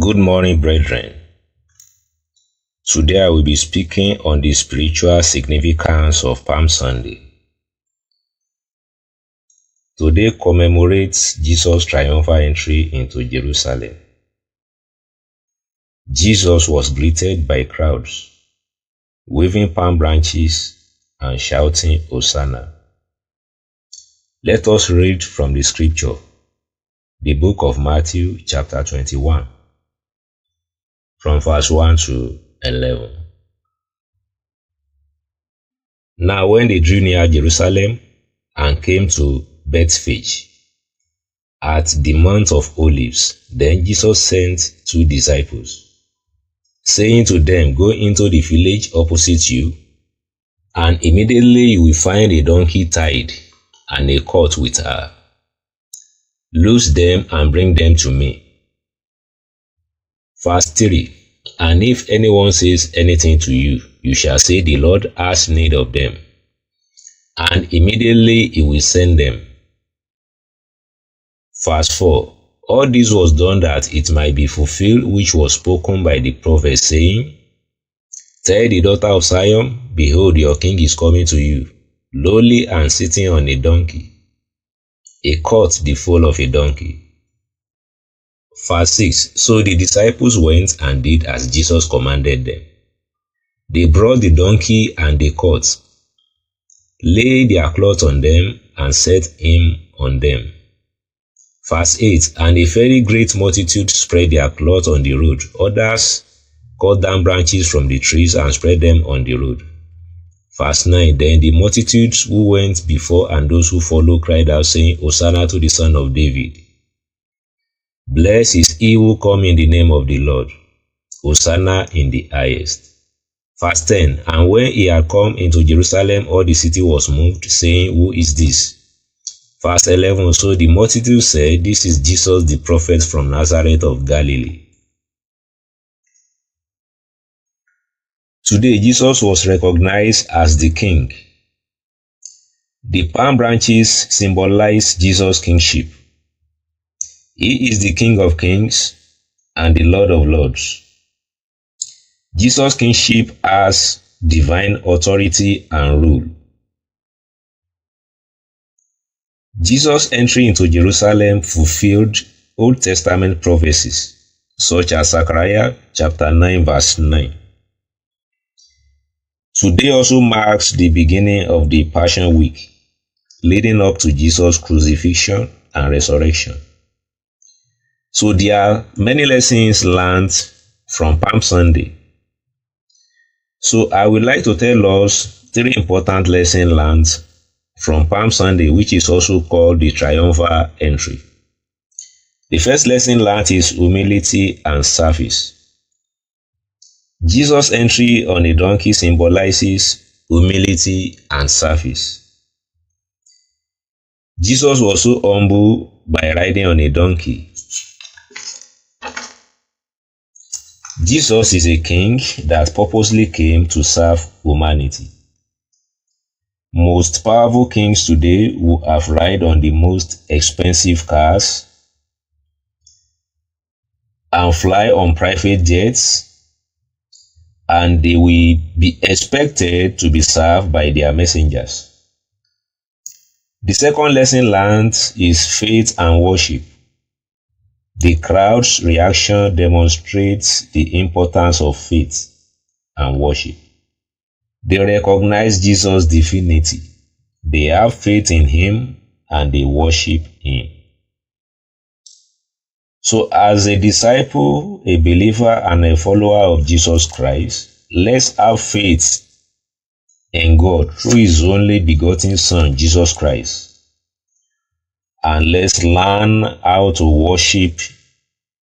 Good morning, brethren. Today I will be speaking on the spiritual significance of Palm Sunday. Today commemorates Jesus' triumphal entry into Jerusalem. Jesus was greeted by crowds, waving palm branches and shouting, Hosanna. Let us read from the scripture, the book of Matthew chapter 21. From verse 1 to 11. Now when they drew near Jerusalem and came to Bethphage at the Mount of Olives, then Jesus sent 2 disciples, saying to them, Go into the village opposite you, and immediately you will find a donkey tied and a colt with her. Loose them and bring them to me. Verse 3. And if anyone says anything to you, you shall say, The Lord has need of them, and immediately he will send them. Verse 4. All this was done that it might be fulfilled which was spoken by the prophet, saying, Tell the daughter of Zion, Behold, your king is coming to you, lowly and sitting on a donkey, a colt the foal of a donkey. Verse 6. So the disciples went and did as Jesus commanded them. They brought the donkey and the colt, laid their cloth on them, and set him on them. Verse 8. And a very great multitude spread their cloth on the road. Others cut down branches from the trees and spread them on the road. Verse 9. Then the multitudes who went before and those who followed cried out, saying, Hosanna to the Son of David. Blessed is he who comes in the name of the Lord. Hosanna in the highest. Verse 10. And when he had come into Jerusalem, all the city was moved, saying, Who is this? Verse 11. So the multitude said, This is Jesus the prophet from Nazareth of Galilee. Today, Jesus was recognized as the king. The palm branches symbolize Jesus' kingship. He is the King of Kings and the Lord of Lords. Jesus' kingship has divine authority and rule. Jesus' entry into Jerusalem fulfilled Old Testament prophecies, such as Zechariah chapter 9 verse 9. Today also marks the beginning of the Passion Week, leading up to Jesus' crucifixion and resurrection. So there are many lessons learned from Palm Sunday. So I would like to tell us 3 important lessons learned from Palm Sunday, which is also called the triumphal entry. The first lesson learned is humility and service. Jesus' entry on a donkey symbolizes humility and service. Jesus was so humble by riding on a donkey. Jesus is a king that purposely came to serve humanity. Most powerful kings today who have ride on the most expensive cars and fly on private jets, and they will be expected to be served by their messengers. The second lesson learned is faith and worship. The crowd's reaction demonstrates the importance of faith and worship. They recognize Jesus' divinity. They have faith in him and they worship him. So as a disciple, a believer, and a follower of Jesus Christ, let's have faith in God through his only begotten Son, Jesus Christ. And let's learn how to worship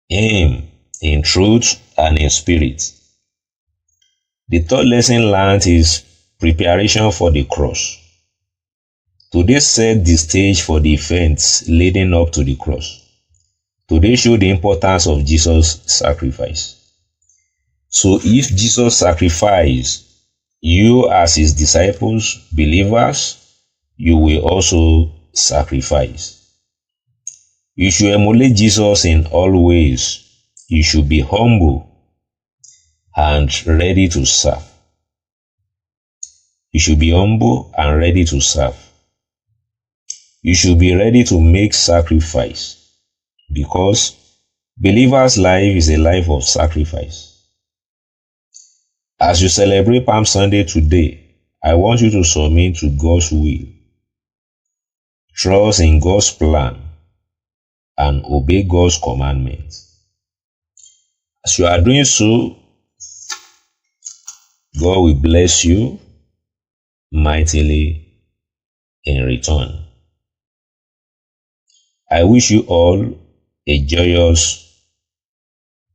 him in truth and in spirit. The third lesson learned is preparation for the cross. Today set the stage for the events leading up to the cross. Today show the importance of Jesus' sacrifice. So if Jesus sacrificed, you as his disciples, believers, you will also sacrifice. You should emulate Jesus in all ways. You should be humble and ready to serve. You should be humble and ready to serve. You should be ready to make sacrifice, because believer's life is a life of sacrifice. As you celebrate Palm Sunday today, I want you to submit to God's will, trust in God's plan, and obey God's commandments. As you are doing so, God will bless you mightily in return. I wish you all a joyous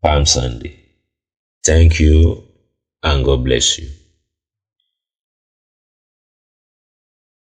Palm Sunday. Thank you, and God bless you.